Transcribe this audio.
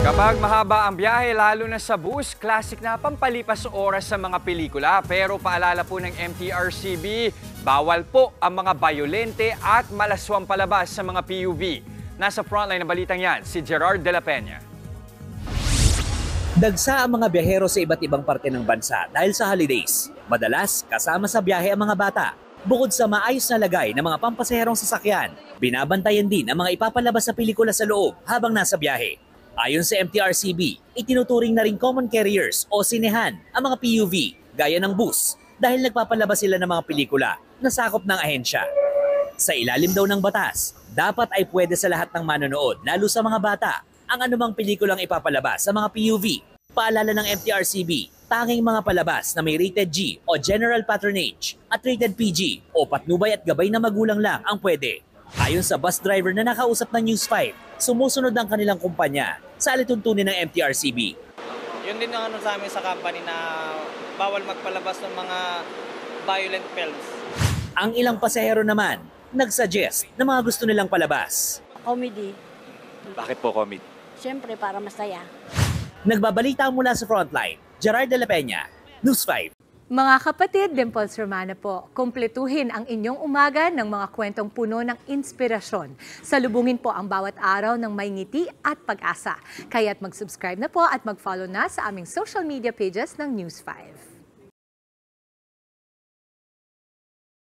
Kapag mahaba ang biyahe, lalo na sa bus, classic na pampalipas oras sa mga pelikula. Pero paalala po ng MTRCB, bawal po ang mga bayolente at malaswang palabas sa mga PUV. Nasa frontline ng balitang yan, si Gerard de la Peña. Dagsa ang mga biyahero sa iba't ibang parte ng bansa dahil sa holidays. Madalas, kasama sa biyahe ang mga bata. Bukod sa maayos na lagay ng mga pampasaherong sasakyan, binabantayan din ang mga ipapalabas sa pelikula sa loob habang nasa biyahe. Ayon sa MTRCB, itinuturing na rin common carriers o sinehan ang mga PUV gaya ng bus dahil nagpapalabas sila ng mga pelikula na sakop ng ahensya. Sa ilalim daw ng batas, dapat ay pwede sa lahat ng manonood, lalo sa mga bata, ang anumang pelikulang ipapalabas sa mga PUV. Paalala ng MTRCB, tanging mga palabas na may rated G o general patronage at rated PG o patnubay at gabay na magulang lang ang pwede. Ayon sa bus driver na nakausap ng News 5, sumusunod ang kanilang kumpanya sa alituntunin ng MTRCB. Yun din ang sa amin sa company na bawal magpalabas ng mga violent films. Ang ilang pasahero naman, nagsuggest na mga gusto nilang palabas. Comedy. Bakit po comedy? Siyempre, para masaya. Nagbabalita mula sa frontline, Gerard de la Peña, News 5. Mga kapatid, Dimples Romana po, kumpletuhin ang inyong umaga ng mga kwentong puno ng inspirasyon. Salubungin po ang bawat araw ng may ngiti at pag-asa. Kaya't mag-subscribe na po at mag-follow na sa aming social media pages ng News 5.